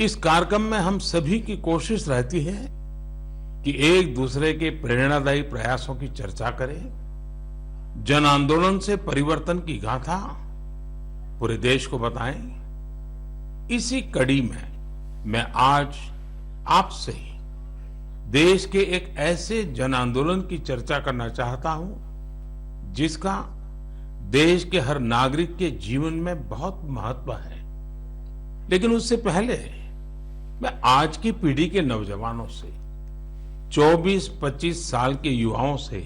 इस कार्यक्रम में हम सभी की कोशिश रहती है कि एक दूसरे के प्रेरणादायी प्रयासों की चर्चा करें, जन आंदोलन से परिवर्तन की गाथा पूरे देश को बताएं। इसी कड़ी में मैं आज आपसे देश के एक ऐसे जन आंदोलन की चर्चा करना चाहता हूं जिसका देश के हर नागरिक के जीवन में बहुत महत्व है। लेकिन उससे पहले मैं आज की पीढ़ी के नौजवानों से, 24-25 साल के युवाओं से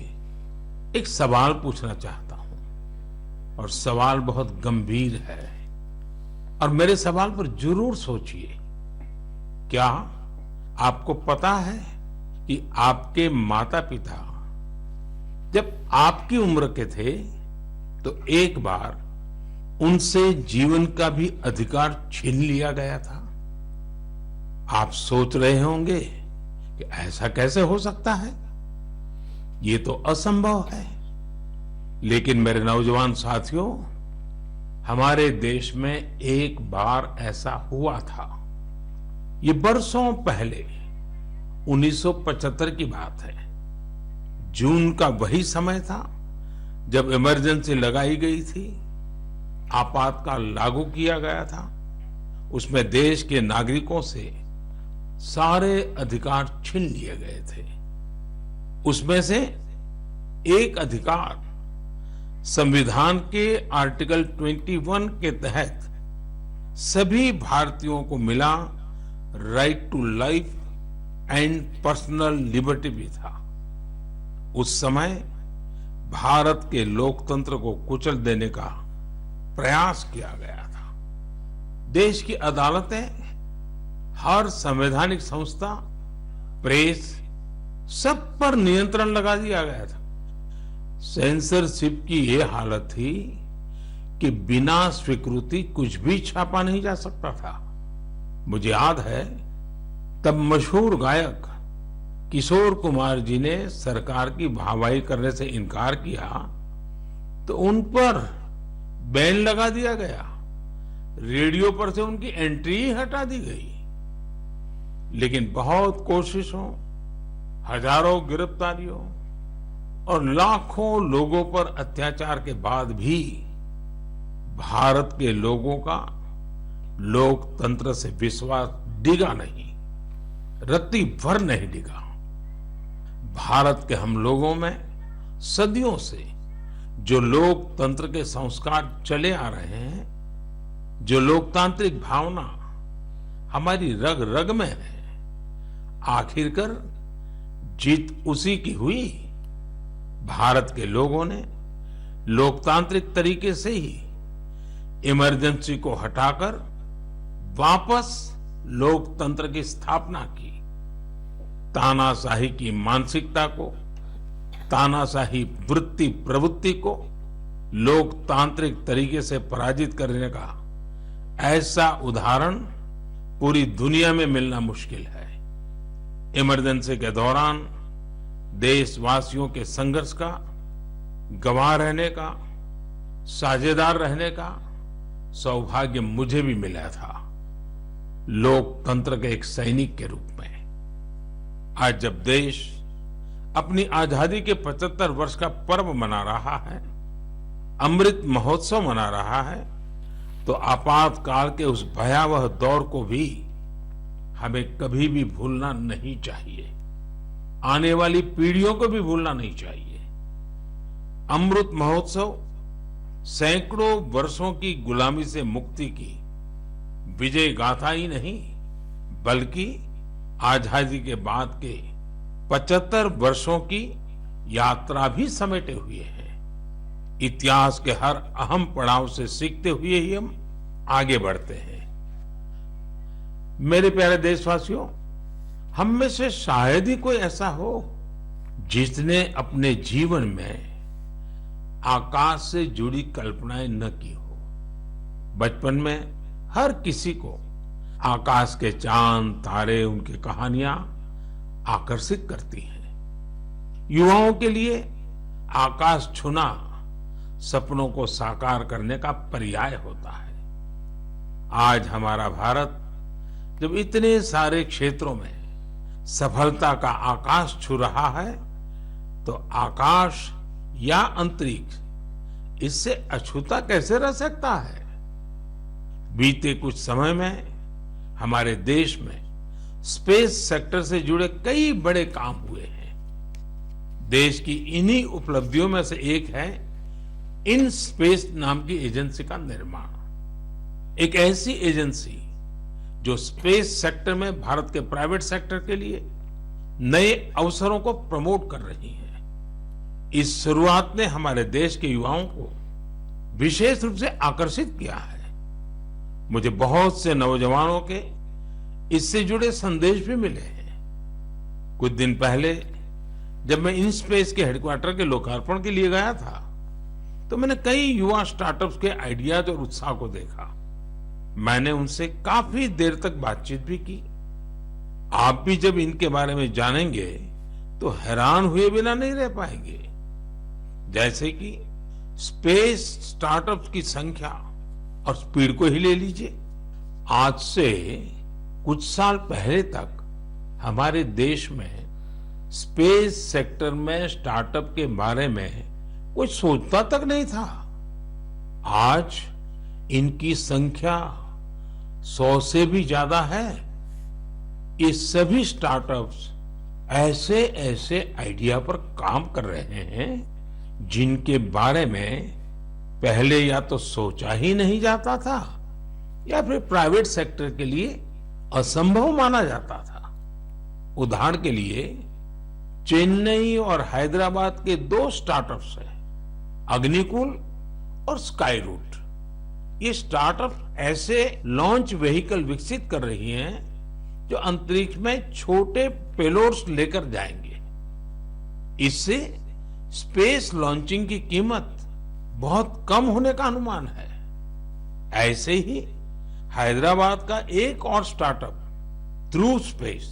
एक सवाल पूछना चाहता हूं और सवाल बहुत गंभीर है और मेरे सवाल पर जरूर सोचिए। क्या आपको पता है कि आपके माता पिता जब आपकी उम्र के थे तो एक बार उनसे जीवन का भी अधिकार छीन लिया गया था? आप सोच रहे होंगे कि ऐसा कैसे हो सकता है, ये तो असंभव है। लेकिन मेरे नौजवान साथियों, हमारे देश में एक बार ऐसा हुआ था। ये बरसों पहले 1975 की बात है। जून का वही समय था जब इमरजेंसी लगाई गई थी, आपातकाल लागू किया गया था। उसमें देश के नागरिकों से सारे अधिकार छीन लिए गए थे। उसमें से एक अधिकार संविधान के आर्टिकल 21 के तहत सभी भारतीयों को मिला, right to life and personal liberty भी था। उस समय भारत के लोकतंत्र को कुचल देने का प्रयास किया गया था। देश की अदालतें, हर संवैधानिक संस्था, प्रेस, सब पर नियंत्रण लगा दिया गया था। सेंसरशिप की यह हालत थी कि बिना स्वीकृति कुछ भी छापा नहीं जा सकता था। मुझे याद है, तब मशहूर गायक किशोर कुमार जी ने सरकार की वाहवाही करने से इनकार किया तो उन पर बैन लगा दिया गया, रेडियो पर से उनकी एंट्री ही हटा दी गई। लेकिन बहुत कोशिशों, हजारों गिरफ्तारियों और लाखों लोगों पर अत्याचार के बाद भी भारत के लोगों का लोकतंत्र से विश्वास डिगा नहीं, रत्ती भर नहीं डिगा। भारत के हम लोगों में सदियों से जो लोकतंत्र के संस्कार चले आ रहे हैं, जो लोकतांत्रिक भावना हमारी रग रग में है, आखिरकार जीत उसी की हुई। भारत के लोगों ने लोकतांत्रिक तरीके से ही इमरजेंसी को हटाकर वापस लोकतंत्र की स्थापना की। तानाशाही की मानसिकता को, तानाशाही वृत्ति प्रवृत्ति को लोकतांत्रिक तरीके से पराजित करने का ऐसा उदाहरण पूरी दुनिया में मिलना मुश्किल है। इमरजेंसी के दौरान देशवासियों के संघर्ष का गवाह रहने का, साझेदार रहने का सौभाग्य मुझे भी मिला था, लोकतंत्र के एक सैनिक के रूप में। आज जब देश अपनी आजादी के 75 वर्ष का पर्व मना रहा है, अमृत महोत्सव मना रहा है, तो आपातकाल के उस भयावह दौर को भी हमें कभी भी भूलना नहीं चाहिए। आने वाली पीढ़ियों को भी भूलना नहीं चाहिए। अमृत महोत्सव सैकड़ों वर्षों की गुलामी से मुक्ति की विजय गाथा ही नहीं, बल्कि आजादी के बाद के 75 वर्षों की यात्रा भी समेटे हुए हैं। इतिहास के हर अहम पड़ाव से सीखते हुए ही हम आगे बढ़ते हैं। मेरे प्यारे देशवासियों, हम में से शायद ही कोई ऐसा हो जिसने अपने जीवन में आकाश से जुड़ी कल्पनाएं न की हो। बचपन में हर किसी को आकाश के चांद, तारे, उनकी कहानियां आकर्षित करती हैं। युवाओं के लिए आकाश छूना सपनों को साकार करने का पर्याय होता है। आज हमारा भारत जब इतने सारे क्षेत्रों में सफलता का आकाश छू रहा है, तो आकाश या अंतरिक्ष इससे अछूता कैसे रह सकता है? बीते कुछ समय में हमारे देश में स्पेस सेक्टर से जुड़े कई बड़े काम हुए हैं। देश की इन्हीं उपलब्धियों में से एक है इन स्पेस नाम की एजेंसी का निर्माण। एक ऐसी एजेंसी जो स्पेस सेक्टर में भारत के प्राइवेट सेक्टर के लिए नए अवसरों को प्रमोट कर रही है। इस शुरुआत ने हमारे देश के युवाओं को विशेष रूप से आकर्षित किया है। मुझे बहुत से नौजवानों के इससे जुड़े संदेश भी मिले हैं। कुछ दिन पहले जब मैं इन स्पेस के हेडक्वार्टर के लोकार्पण के लिए गया था, तो मैंने कई युवा स्टार्टअप्स के आइडियाज और उत्साह को देखा। मैंने उनसे काफी देर तक बातचीत भी की। आप भी जब इनके बारे में जानेंगे तो हैरान हुए बिना नहीं रह पाएंगे। जैसे कि स्पेस स्टार्टअप्स की संख्या और स्पीड को ही ले लीजिए। आज से कुछ साल पहले तक हमारे देश में स्पेस सेक्टर में स्टार्टअप के बारे में कोई सोचता तक नहीं था। आज इनकी संख्या 100 से भी ज्यादा है। ये सभी स्टार्टअप्स ऐसे ऐसे आइडिया पर काम कर रहे हैं जिनके बारे में पहले या तो सोचा ही नहीं जाता था या फिर प्राइवेट सेक्टर के लिए असंभव माना जाता था। उदाहरण के लिए चेन्नई और हैदराबाद के 2 स्टार्टअप्स हैं, अग्निकुल और स्काई रूट। ये स्टार्टअप ऐसे लॉन्च व्हीकल विकसित कर रही हैं जो अंतरिक्ष में छोटे पेलोड्स लेकर जाएंगे। इससे स्पेस लॉन्चिंग की कीमत बहुत कम होने का अनुमान है। ऐसे ही हैदराबाद का एक और स्टार्टअप ध्रुव स्पेस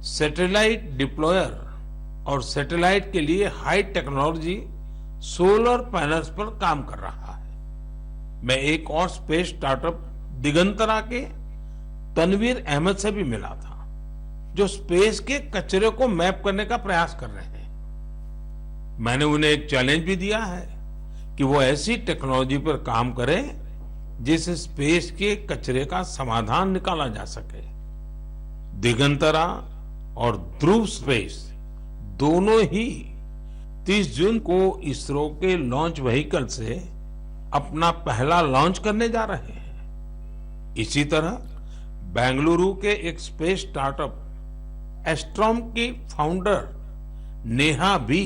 सैटेलाइट डिप्लॉयर और सैटेलाइट के लिए हाई टेक्नोलॉजी सोलर पैनल्स पर काम कर रहा है। मैं एक और स्पेस स्टार्टअप दिगंतरा के तनवीर अहमद से भी मिला था, जो स्पेस के कचरे को मैप करने का प्रयास कर रहे हैं। मैंने उन्हें एक चैलेंज भी दिया है कि वो ऐसी टेक्नोलॉजी पर काम करें जिससे स्पेस के कचरे का समाधान निकाला जा सके। दिगंतरा और ध्रुव स्पेस दोनों ही 30 जून को इसरो के लॉन्च व्हीकल से अपना पहला लॉन्च करने जा रहे हैं। इसी तरह बेंगलुरु के एक स्पेस स्टार्टअप एस्ट्रोम की फाउंडर नेहा भी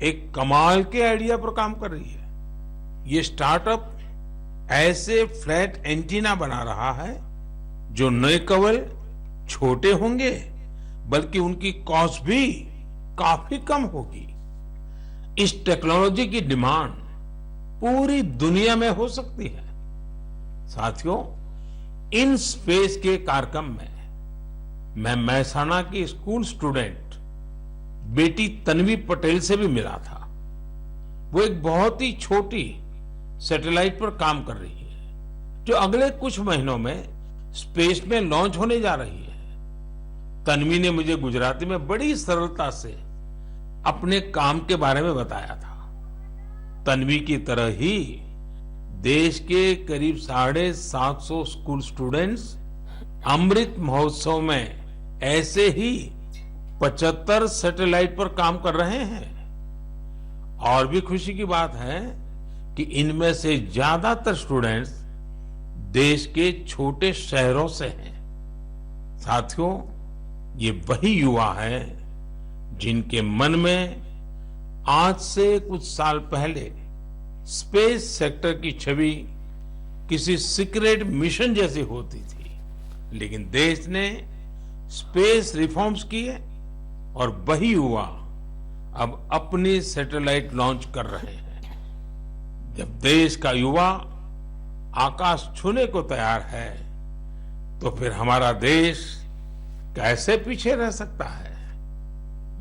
एक कमाल के आइडिया पर काम कर रही है। ये स्टार्टअप ऐसे फ्लैट एंटीना बना रहा है जो न केवल छोटे होंगे बल्कि उनकी कॉस्ट भी काफी कम होगी। इस टेक्नोलॉजी की डिमांड पूरी दुनिया में हो सकती है। साथियों, इन स्पेस के कार्यक्रम में मैं महसाना की स्कूल स्टूडेंट बेटी तन्वी पटेल से भी मिला था। वो एक बहुत ही छोटी सैटेलाइट पर काम कर रही है जो अगले कुछ महीनों में स्पेस में लॉन्च होने जा रही है। तन्वी ने मुझे गुजराती में बड़ी सरलता से अपने काम के बारे में बताया था। तन्वी की तरह ही देश के करीब 750 स्कूल स्टूडेंट्स अमृत महोत्सव में ऐसे ही 75 सैटेलाइट पर काम कर रहे हैं। और भी खुशी की बात है कि इनमें से ज्यादातर स्टूडेंट्स देश के छोटे शहरों से हैं। साथियों, ये वही युवा हैं जिनके मन में आज से कुछ साल पहले स्पेस सेक्टर की छवि किसी सीक्रेट मिशन जैसी होती थी, लेकिन देश ने स्पेस रिफॉर्म्स किए और वही युवा अब अपनी सैटेलाइट लॉन्च कर रहे हैं। जब देश का युवा आकाश छूने को तैयार है तो फिर हमारा देश कैसे पीछे रह सकता है।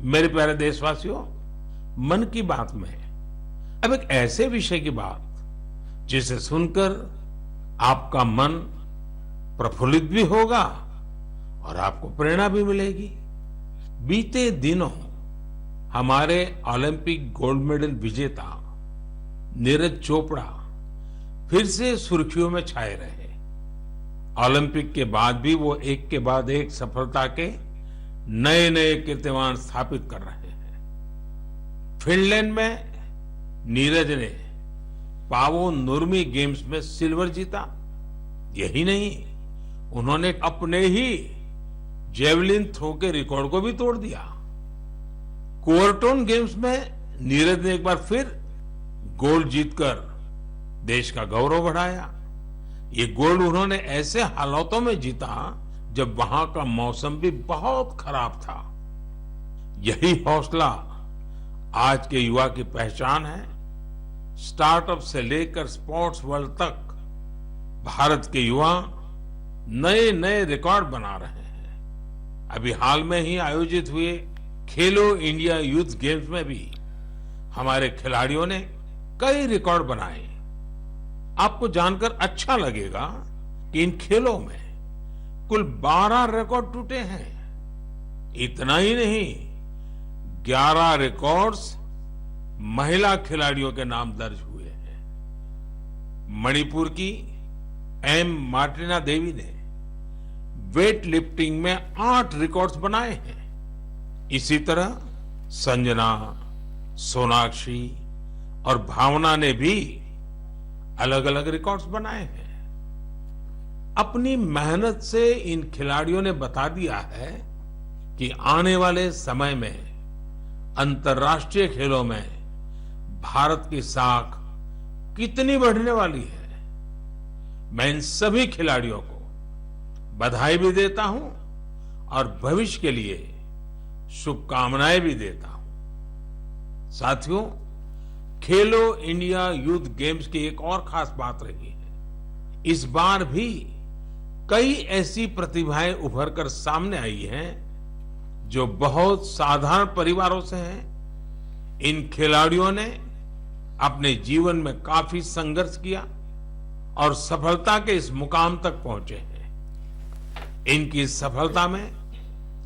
मेरे प्यारे देशवासियों, मन की बात में अब एक ऐसे विषय की बात जिसे सुनकर आपका मन प्रफुल्लित भी होगा और आपको प्रेरणा भी मिलेगी। बीते दिनों हमारे ओलंपिक गोल्ड मेडल विजेता नीरज चोपड़ा फिर से सुर्खियों में छाए रहे। ओलंपिक के बाद भी वो एक के बाद एक सफलता के नए नए कीर्तिमान स्थापित कर रहे हैं। फिनलैंड में नीरज ने पावो नुर्मी गेम्स में सिल्वर जीता। यही नहीं, उन्होंने अपने ही जेवलिन थ्रो के रिकॉर्ड को भी तोड़ दिया। कोर्टोन गेम्स में नीरज ने एक बार फिर गोल्ड जीतकर देश का गौरव बढ़ाया। ये गोल्ड उन्होंने ऐसे हालातों में जीता जब वहां का मौसम भी बहुत खराब था। यही हौसला आज के युवा की पहचान है। स्टार्टअप से लेकर स्पोर्ट्स वर्ल्ड तक भारत के युवा नए नए रिकॉर्ड बना रहे हैं। अभी हाल में ही आयोजित हुए खेलो इंडिया यूथ गेम्स में भी हमारे खिलाड़ियों ने कई रिकॉर्ड बनाए। आपको जानकर अच्छा लगेगा कि इन खेलों में कुल 12 रिकॉर्ड टूटे हैं। इतना ही नहीं, 11 रिकॉर्ड्स महिला खिलाड़ियों के नाम दर्ज हुए हैं। मणिपुर की एम मार्टिना देवी ने वेट लिफ्टिंग में 8 रिकॉर्ड्स बनाए हैं। इसी तरह संजना, सोनाक्षी और भावना ने भी अलग अलग रिकॉर्ड्स बनाए हैं। अपनी मेहनत से इन खिलाड़ियों ने बता दिया है कि आने वाले समय में अंतर्राष्ट्रीय खेलों में भारत की साख कितनी बढ़ने वाली है। मैं इन सभी खिलाड़ियों को बधाई भी देता हूं और भविष्य के लिए शुभकामनाएं भी देता हूं। साथियों, खेलो इंडिया यूथ गेम्स की एक और खास बात रही है। इस बार भी कई ऐसी प्रतिभाएं उभर कर सामने आई हैं जो बहुत साधारण परिवारों से हैं। इन खिलाड़ियों ने अपने जीवन में काफी संघर्ष किया और सफलता के इस मुकाम तक पहुंचे हैं। इनकी सफलता में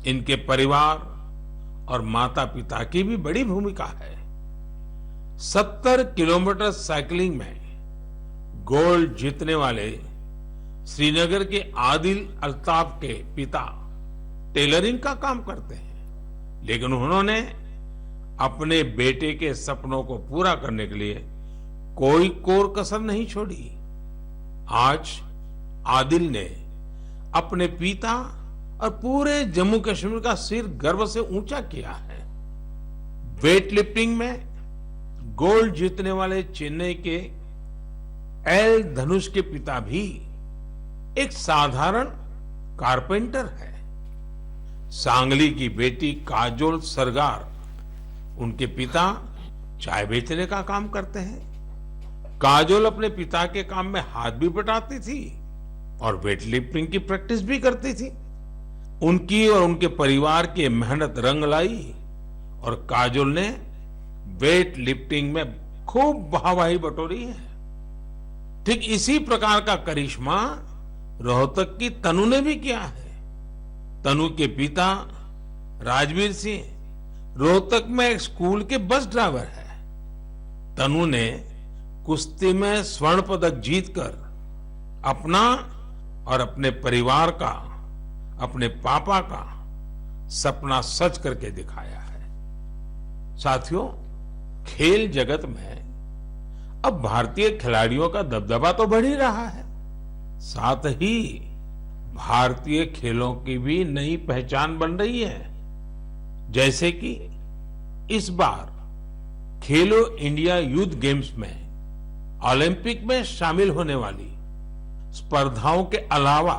इनके परिवार और माता पिता की भी बड़ी भूमिका है। 70 किलोमीटर साइकिलिंग में गोल्ड जीतने वाले श्रीनगर के आदिल अल्ताफ के पिता टेलरिंग का काम करते हैं, लेकिन उन्होंने अपने बेटे के सपनों को पूरा करने के लिए कोई कोर कसर नहीं छोड़ी। आज आदिल ने अपने पिता और पूरे जम्मू कश्मीर का सिर गर्व से ऊंचा किया है। वेट लिफ्टिंग में गोल्ड जीतने वाले चेन्नई के एल धनुष के पिता भी एक साधारण कारपेंटर है। सांगली की बेटी काजोल सरगार, उनके पिता चाय बेचने का काम करते हैं। काजोल अपने पिता के काम में हाथ भी बटाती थी और वेट लिफ्टिंग की प्रैक्टिस भी करती थी। उनकी और उनके परिवार की मेहनत रंग लाई और काजोल ने वेट लिफ्टिंग में खूब वाहवाही बटोरी है। ठीक इसी प्रकार का करिश्मा रोहतक की तनु ने भी किया है। तनु के पिता राजवीर सिंह रोहतक में एक स्कूल के बस ड्राइवर है। तनु ने कुश्ती में स्वर्ण पदक जीतकर अपना और अपने परिवार का, अपने पापा का सपना सच करके दिखाया है। साथियों, खेल जगत में अब भारतीय खिलाड़ियों का दबदबा तो बढ़ ही रहा है, साथ ही भारतीय खेलों की भी नई पहचान बन रही है। जैसे कि इस बार खेलो इंडिया यूथ गेम्स में ओलंपिक में शामिल होने वाली स्पर्धाओं के अलावा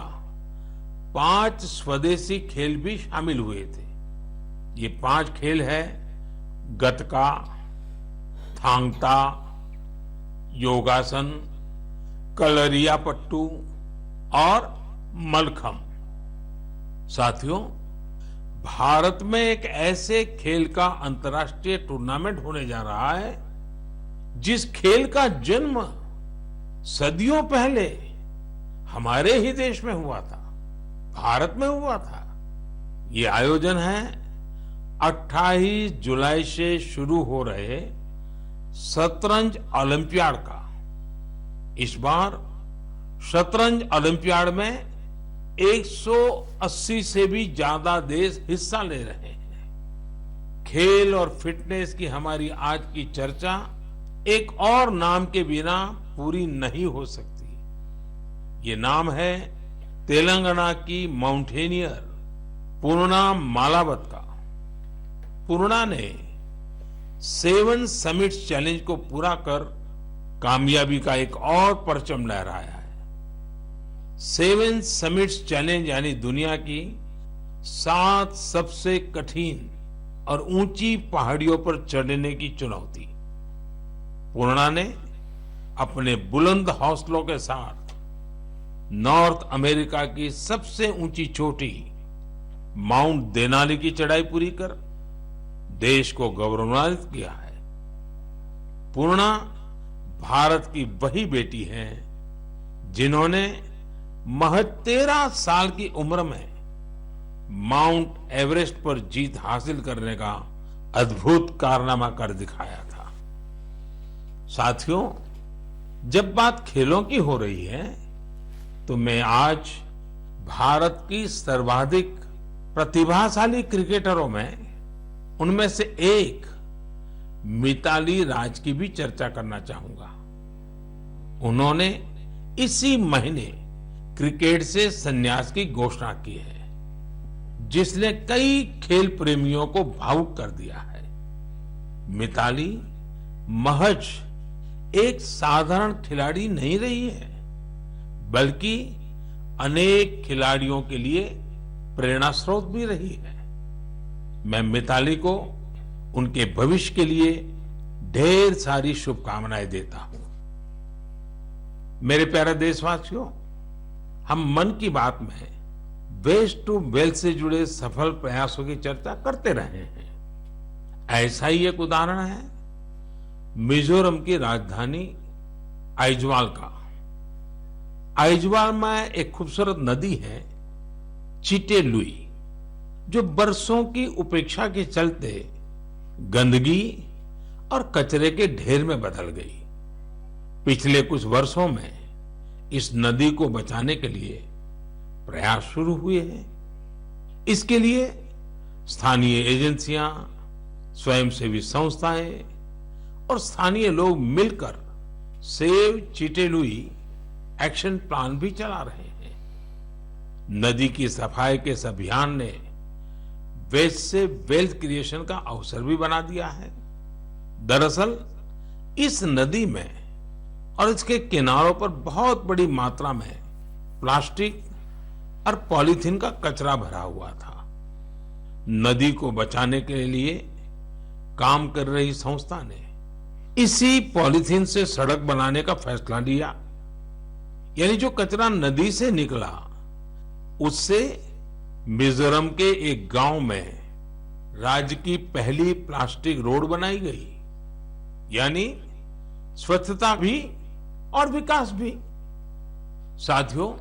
5 स्वदेशी खेल भी शामिल हुए थे। ये 5 खेल है गतका, थांगता, योगासन, कलरियापट्टू और मलखम। साथियों, भारत में एक ऐसे खेल का अंतर्राष्ट्रीय टूर्नामेंट होने जा रहा है जिस खेल का जन्म सदियों पहले हमारे ही देश में हुआ था, भारत में हुआ था। ये आयोजन है 28 जुलाई से शुरू हो रहे शतरंज ओलंपियाड का। इस बार शतरंज ओलंपियाड में 180 से भी ज्यादा देश हिस्सा ले रहे हैं। खेल और फिटनेस की हमारी आज की चर्चा एक और नाम के बिना पूरी नहीं हो सकती। ये नाम है तेलंगाना की माउंटेनियर पूर्णा मालावत का। पूर्णा ने 7 समिट्स चैलेंज को पूरा कर कामयाबी का एक और परचम लहराया है। 7 समिट्स चैलेंज यानी दुनिया की 7 सबसे कठिन और ऊंची पहाड़ियों पर चढ़ने की चुनौती। पूर्णा ने अपने बुलंद हौसलों के साथ नॉर्थ अमेरिका की सबसे ऊंची चोटी माउंट देनाली की चढ़ाई पूरी कर देश को गौरवान्वित किया है। पूर्णा भारत की वही बेटी है जिन्होंने महज 13 साल की उम्र में माउंट एवरेस्ट पर जीत हासिल करने का अद्भुत कारनामा कर दिखाया था। साथियों, जब बात खेलों की हो रही है तो मैं आज भारत की सर्वाधिक प्रतिभाशाली क्रिकेटरों में उनमें से एक मिताली राज की भी चर्चा करना चाहूंगा। उन्होंने इसी महीने क्रिकेट से संन्यास की घोषणा की है, जिसने कई खेल प्रेमियों को भावुक कर दिया है। मिताली महज एक साधारण खिलाड़ी नहीं रही है, बल्कि अनेक खिलाड़ियों के लिए प्रेरणा स्रोत भी रही है। मैं मिताली को उनके भविष्य के लिए ढेर सारी शुभकामनाएं देता हूं। मेरे प्यारे देशवासियों, हम मन की बात में वेस्ट टू वेल्थ से जुड़े सफल प्रयासों की चर्चा करते रहे हैं। ऐसा ही एक उदाहरण है मिजोरम की राजधानी आइजवाल का। आइजवाल में एक खूबसूरत नदी है चिटे लुई, जो बरसों की उपेक्षा के चलते गंदगी और कचरे के ढेर में बदल गई। पिछले कुछ वर्षों में इस नदी को बचाने के लिए प्रयास शुरू हुए हैं। इसके लिए स्थानीय एजेंसियां, स्वयंसेवी संस्थाएं और स्थानीय लोग मिलकर save Chite Louis action plan भी चला रहे हैं। नदी की सफाई के इस अभियान ने वेस्ट से वेल्थ क्रिएशन का अवसर भी बना दिया है। दरअसल इस नदी में और इसके किनारों पर बहुत बड़ी मात्रा में प्लास्टिक और पॉलीथीन का कचरा भरा हुआ था। नदी को बचाने के लिए काम कर रही संस्था ने इसी पॉलीथीन से सड़क बनाने का फैसला लिया। यानी जो कचरा नदी से निकला उससे मिजोरम के एक गांव में राज्य की पहली प्लास्टिक रोड बनाई गई। यानी स्वच्छता भी और विकास भी। साथियों,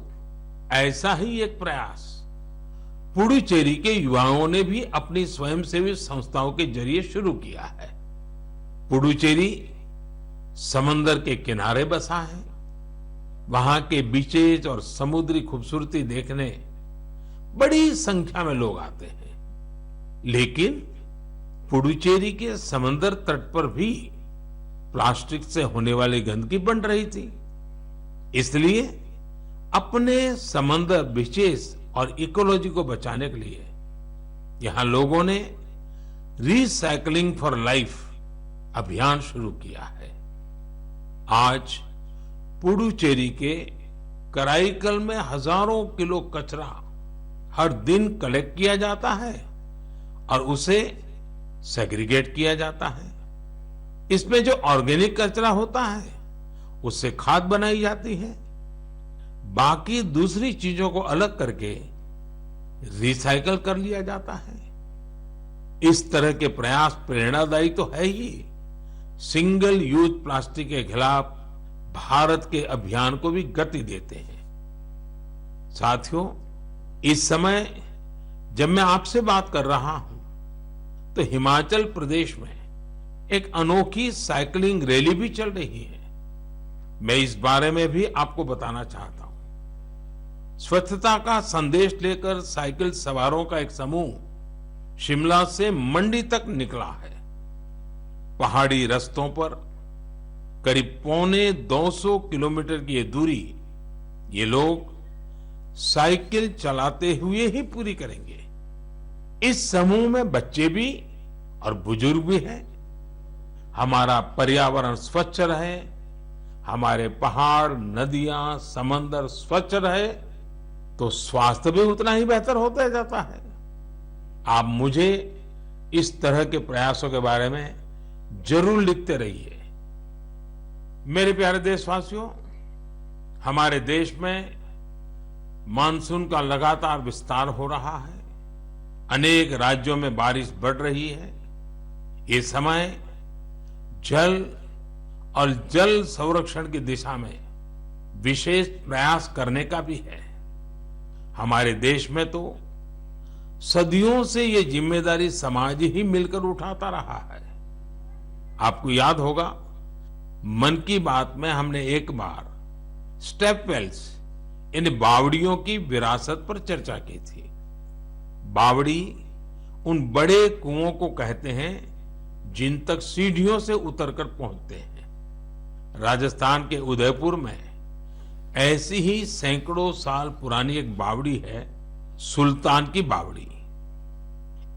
ऐसा ही एक प्रयास पुडुचेरी के युवाओं ने भी अपनी स्वयंसेवी संस्थाओं के जरिए शुरू किया है। पुडुचेरी समंदर के किनारे बसा है। वहां के बीचेज और समुद्री खूबसूरती देखने बड़ी संख्या में लोग आते हैं। लेकिन पुडुचेरी के समंदर तट पर भी प्लास्टिक से होने वाली गंदगी बन रही थी। इसलिए अपने समंदर बीचेस और इकोलॉजी को बचाने के लिए यहां लोगों ने रिसाइकलिंग फॉर लाइफ अभियान शुरू किया है। आज पुडुचेरी के कराईकल में हजारों किलो कचरा हर दिन कलेक्ट किया जाता है और उसे सेग्रीगेट किया जाता है। इसमें जो ऑर्गेनिक कचरा होता है उससे खाद बनाई जाती है। बाकी दूसरी चीजों को अलग करके रिसाइकल कर लिया जाता है। इस तरह के प्रयास प्रेरणादायी तो है ही, सिंगल यूज प्लास्टिक के खिलाफ भारत के अभियान को भी गति देते हैं। साथियों, इस समय जब मैं आपसे बात कर रहा हूं, तो हिमाचल प्रदेश में एक अनोखी साइकिलिंग रैली भी चल रही है। मैं इस बारे में भी आपको बताना चाहता हूं। स्वच्छता का संदेश लेकर साइकिल सवारों का एक समूह शिमला से मंडी तक निकला है। पहाड़ी रास्तों पर करीब 250 किलोमीटर की ये दूरी ये लोग साइकिल चलाते हुए ही पूरी करेंगे। इस समूह में बच्चे भी और बुजुर्ग भी हैं। हमारा पर्यावरण स्वच्छ रहे, हमारे पहाड़, नदियां, समंदर स्वच्छ रहे, तो स्वास्थ्य भी उतना ही बेहतर होता जाता है। आप मुझे इस तरह के प्रयासों के बारे में जरूर लिखते रहिए। मेरे प्यारे देशवासियों, हमारे देश में मानसून का लगातार विस्तार हो रहा है। अनेक राज्यों में बारिश बढ़ रही है। ये समय जल और जल संरक्षण की दिशा में विशेष प्रयास करने का भी है। हमारे देश में तो सदियों से ये जिम्मेदारी समाज ही मिलकर उठाता रहा है। आपको याद होगा, मन की बात में हमने एक बार स्टेप वेल्स, इन बावड़ियों की विरासत पर चर्चा की थी। बावड़ी उन बड़े कुओं को कहते हैं जिन तक सीढ़ियों से उतरकर पहुंचते हैं। राजस्थान के उदयपुर में ऐसी ही सैकड़ों साल पुरानी एक बावड़ी है, सुल्तान की बावड़ी।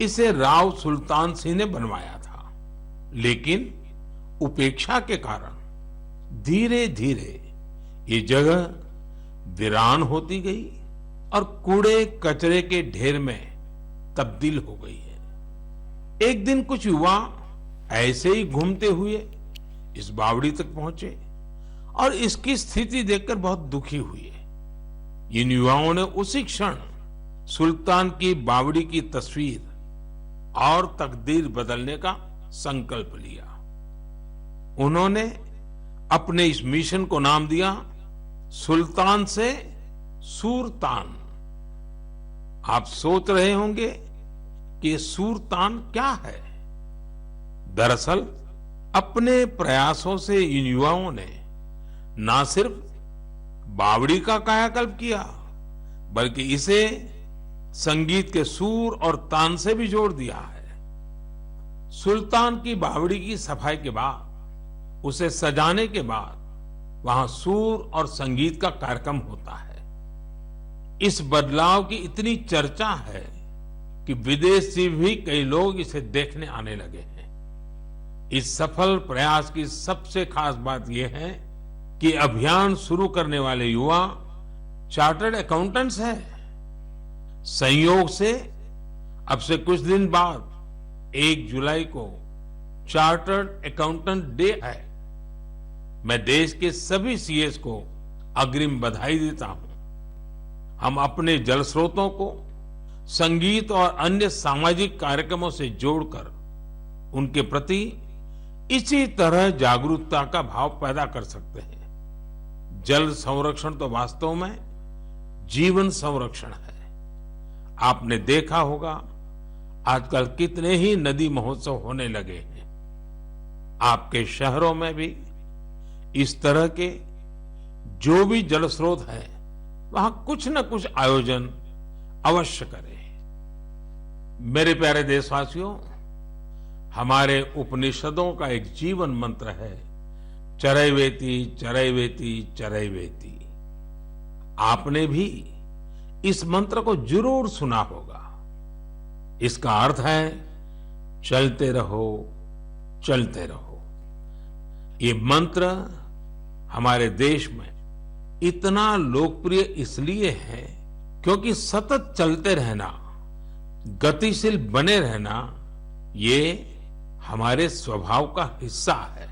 इसे राव सुल्तान सिंह ने बनवाया था, लेकिन उपेक्षा के कारण धीरे धीरे ये जगह वीरान होती गई और कूड़े कचरे के ढेर में तब्दील हो गई है। एक दिन कुछ युवा ऐसे ही घूमते हुए इस बावड़ी तक पहुंचे और इसकी स्थिति देखकर बहुत दुखी हुए। इन युवाओं ने उसी क्षण सुल्तान की बावड़ी की तस्वीर और तकदीर बदलने का संकल्प लिया। उन्होंने अपने इस मिशन को नाम दिया सुल्तान से सूरतान। आप सोच रहे होंगे कि सूरतान क्या है। दरअसल अपने प्रयासों से इन युवाओं ने ना सिर्फ बावड़ी का कायाकल्प किया, बल्कि इसे संगीत के सुर और तान से भी जोड़ दिया है। सुल्तान की बावड़ी की सफाई के बाद, उसे सजाने के बाद वहां सुर और संगीत का कार्यक्रम होता है। इस बदलाव की इतनी चर्चा है कि विदेश से भी कई लोग इसे देखने आने लगे हैं। इस सफल प्रयास की सबसे खास बात यह है कि अभियान शुरू करने वाले युवा चार्टर्ड अकाउंटेंट्स हैं। संयोग से अब से कुछ दिन बाद 1 जुलाई को चार्टर्ड अकाउंटेंट डे है। मैं देश के सभी सीएस को अग्रिम बधाई देता हूं। हम अपने जल स्रोतों को संगीत और अन्य सामाजिक कार्यक्रमों से जोड़कर उनके प्रति इसी तरह जागरूकता का भाव पैदा कर सकते हैं। जल संरक्षण तो वास्तव में जीवन संरक्षण है। आपने देखा होगा आजकल कितने ही नदी महोत्सव होने लगे हैं। आपके शहरों में भी इस तरह के जो भी जल स्रोत है, वहां कुछ न कुछ आयोजन अवश्य करें। मेरे प्यारे देशवासियों, हमारे उपनिषदों का एक जीवन मंत्र है, चरैवेति चरैवेति चरैवेति। आपने भी इस मंत्र को जरूर सुना होगा। इसका अर्थ है चलते रहो, चलते रहो। ये मंत्र हमारे देश में इतना लोकप्रिय इसलिए है क्योंकि सतत चलते रहना, गतिशील बने रहना, ये हमारे स्वभाव का हिस्सा है।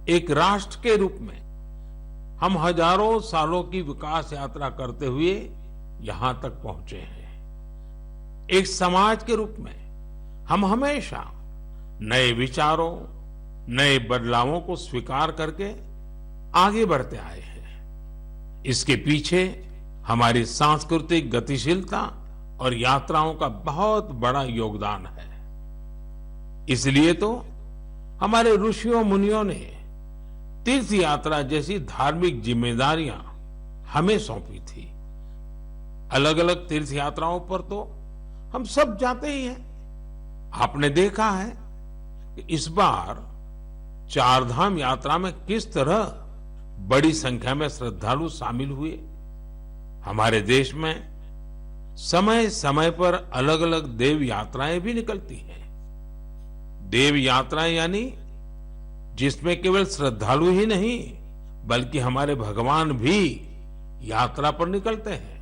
एक राष्ट्र के रूप में हम हजारों सालों की विकास यात्रा करते हुए यहां तक पहुंचे हैं। एक समाज के रूप में हम हमेशा नए विचारों, नए बदलावों को स्वीकार करके आगे बढ़ते आए हैं। इसके पीछे हमारी सांस्कृतिक गतिशीलता और यात्राओं का बहुत बड़ा योगदान है। इसलिए तो हमारे ऋषियों मुनियों ने तीर्थ यात्रा जैसी धार्मिक जिम्मेदारियां हमें सौंपी थी। अलग अलग तीर्थ यात्राओं पर तो हम सब जाते ही हैं। आपने देखा है कि इस बार चारधाम यात्रा में किस तरह बड़ी संख्या में श्रद्धालु शामिल हुए। हमारे देश में समय समय पर अलग अलग देव यात्राएं भी निकलती हैं। देव यात्राएं यानी जिसमें केवल श्रद्धालु ही नहीं बल्कि हमारे भगवान भी यात्रा पर निकलते हैं।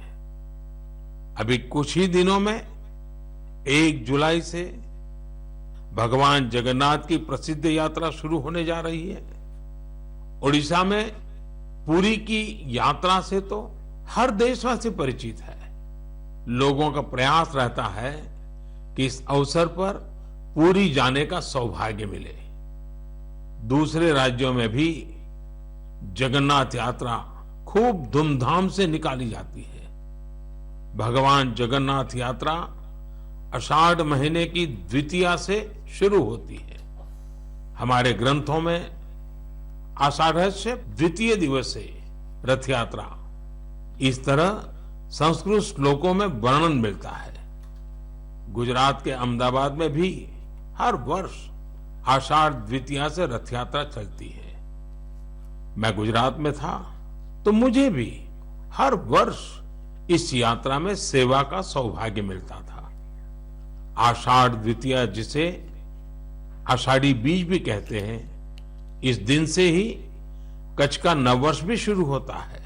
अभी कुछ ही दिनों में 1 जुलाई से भगवान जगन्नाथ की प्रसिद्ध यात्रा शुरू होने जा रही है। ओडिशा में पुरी की यात्रा से तो हर देशवासी परिचित है। लोगों का प्रयास रहता है कि इस अवसर पर पुरी जाने का सौभाग्य मिले। दूसरे राज्यों में भी जगन्नाथ यात्रा खूब धूमधाम से निकाली जाती है। भगवान जगन्नाथ यात्रा आषाढ़ महीने की द्वितीया से शुरू होती है। हमारे ग्रंथों में आषाढ़स्य द्वितीय दिवसे रथ यात्रा इस तरह संस्कृत श्लोकों में वर्णन मिलता है। गुजरात के अहमदाबाद में भी हर वर्ष आषाढ़ द्वितीया से रथ यात्रा चलती है। मैं गुजरात में था तो मुझे भी हर वर्ष इस यात्रा में सेवा का सौभाग्य मिलता था। आषाढ़ द्वितीया जिसे आषाढ़ी बीज भी कहते हैं, इस दिन से ही कच्छ का नववर्ष भी शुरू होता है।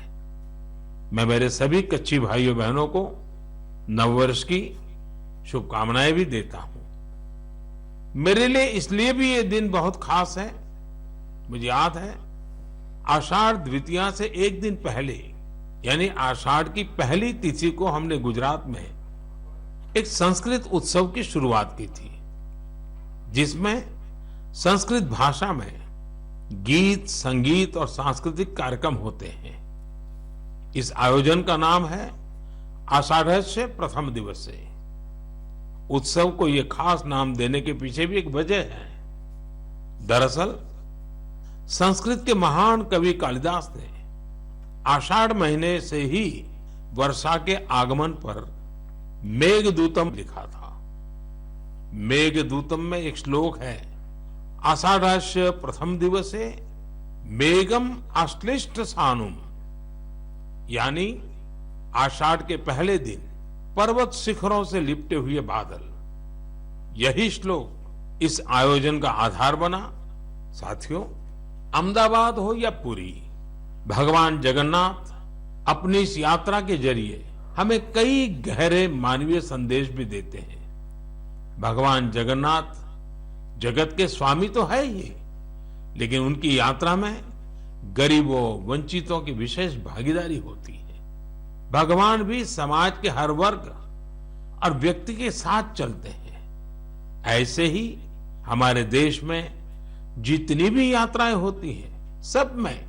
मैं मेरे सभी कच्छी भाइयों बहनों को नववर्ष की शुभकामनाएं भी देता हूं। मेरे लिए इसलिए भी ये दिन बहुत खास है। मुझे याद है आषाढ़ द्वितीया से एक दिन पहले यानी आषाढ़ की पहली तिथि को हमने गुजरात में एक संस्कृत उत्सव की शुरुआत की थी, जिसमें संस्कृत भाषा में गीत, संगीत और सांस्कृतिक कार्यक्रम होते हैं। इस आयोजन का नाम है आषाढ़स्य प्रथम दिवसे। उत्सव को यह खास नाम देने के पीछे भी एक वजह है। दरअसल संस्कृत के महान कवि कालिदास ने आषाढ़ महीने से ही वर्षा के आगमन पर मेघदूतम लिखा था। मेघदूतम में एक श्लोक है, आषाढ़स्य प्रथम दिवसे मेघम आश्लिष्ट सानुम, यानी आषाढ़ के पहले दिन पर्वत शिखरों से लिपटे हुए बादल। यही श्लोक इस आयोजन का आधार बना। साथियों, अहमदाबाद हो या पुरी, भगवान जगन्नाथ अपनी इस यात्रा के जरिए हमें कई गहरे मानवीय संदेश भी देते हैं। भगवान जगन्नाथ जगत के स्वामी तो है ही, लेकिन उनकी यात्रा में गरीबों, वंचितों की विशेष भागीदारी होती है। भगवान भी समाज के हर वर्ग और व्यक्ति के साथ चलते हैं। ऐसे ही हमारे देश में जितनी भी यात्राएं होती हैं, सब में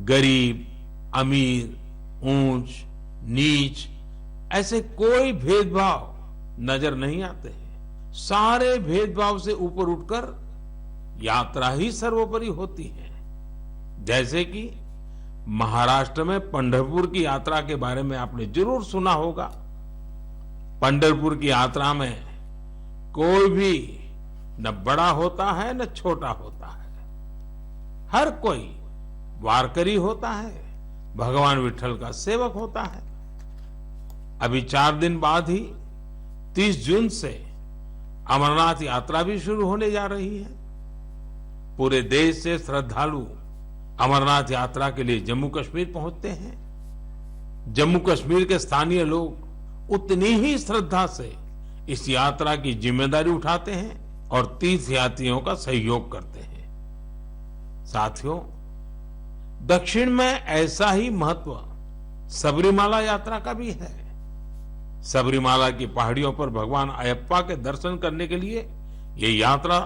गरीब, अमीर, ऊंच, नीच ऐसे कोई भेदभाव नजर नहीं आते हैं। सारे भेदभाव से ऊपर उठकर यात्रा ही सर्वोपरि होती है। जैसे कि महाराष्ट्र में पंढरपुर की यात्रा के बारे में आपने जरूर सुना होगा। पंढरपुर की यात्रा में कोई भी न बड़ा होता है न छोटा होता है, हर कोई वारकरी होता है, भगवान विठल का सेवक होता है। अभी 4 दिन बाद ही 30 जून से अमरनाथ यात्रा भी शुरू होने जा रही है। पूरे देश से श्रद्धालु अमरनाथ यात्रा के लिए जम्मू कश्मीर पहुंचते हैं। जम्मू कश्मीर के स्थानीय लोग उतनी ही श्रद्धा से इस यात्रा की जिम्मेदारी उठाते हैं और तीर्थयात्रियों का सहयोग करते हैं। साथियों, दक्षिण में ऐसा ही महत्व सबरीमाला यात्रा का भी है। सबरीमाला की पहाड़ियों पर भगवान अयप्पा के दर्शन करने के लिए ये यात्रा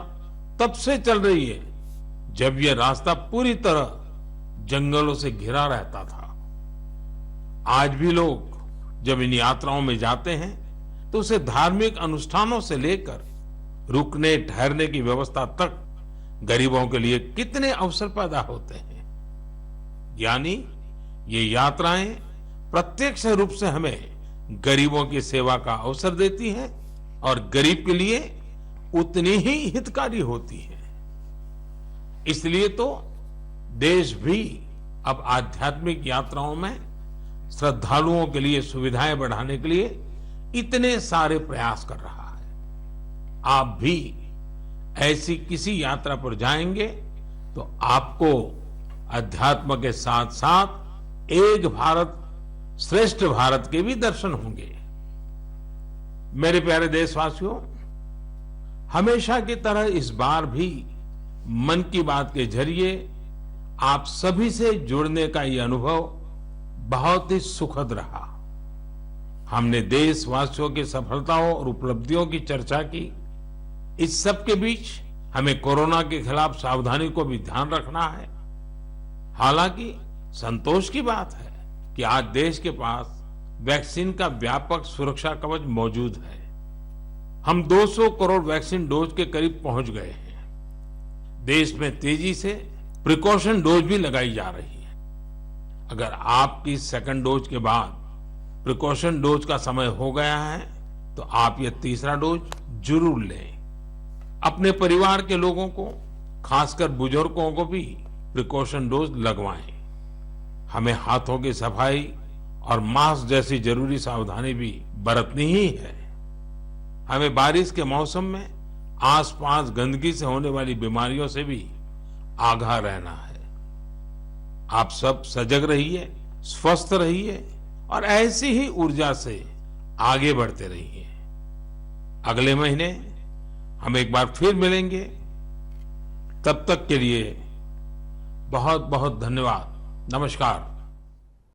तब से चल रही है जब यह रास्ता पूरी तरह जंगलों से घिरा रहता था। आज भी लोग जब इन यात्राओं में जाते हैं तो उसे धार्मिक अनुष्ठानों से लेकर रुकने ठहरने की व्यवस्था तक गरीबों के लिए कितने अवसर पैदा होते हैं। यानी ये यात्राएं प्रत्यक्ष रूप से हमें गरीबों की सेवा का अवसर देती हैं और गरीब के लिए उतनी ही हितकारी होती है। इसलिए तो देश भी अब आध्यात्मिक यात्राओं में श्रद्धालुओं के लिए सुविधाएं बढ़ाने के लिए इतने सारे प्रयास कर रहा है। आप भी ऐसी किसी यात्रा पर जाएंगे तो आपको अध्यात्म के साथ साथ एक भारत श्रेष्ठ भारत के भी दर्शन होंगे। मेरे प्यारे देशवासियों, हमेशा की तरह इस बार भी मन की बात के जरिए आप सभी से जुड़ने का ये अनुभव बहुत ही सुखद रहा। हमने देशवासियों की सफलताओं और उपलब्धियों की चर्चा की। इस सब के बीच हमें कोरोना के खिलाफ सावधानी को भी ध्यान रखना है। हालांकि संतोष की बात है कि आज देश के पास वैक्सीन का व्यापक सुरक्षा कवच मौजूद है। हम 200 करोड़ वैक्सीन डोज के करीब पहुंच गए हैं। देश में तेजी से प्रिकॉशन डोज भी लगाई जा रही है। अगर आपकी सेकंड डोज के बाद प्रिकॉशन डोज का समय हो गया है तो आप ये तीसरा डोज जरूर लें। अपने परिवार के लोगों को, खासकर बुजुर्गों को भी प्रिकॉशन डोज लगवाएं। हमें हाथों की सफाई और मास्क जैसी जरूरी सावधानी भी बरतनी ही है। हमें बारिश के मौसम में आसपास गंदगी से होने वाली बीमारियों से भी आगाह रहना है। आप सब सजग रहिए, स्वस्थ रहिए और ऐसी ही ऊर्जा से आगे बढ़ते रहिए। अगले महीने हम एक बार फिर मिलेंगे। तब तक के लिए बहुत बहुत धन्यवाद। नमस्कार।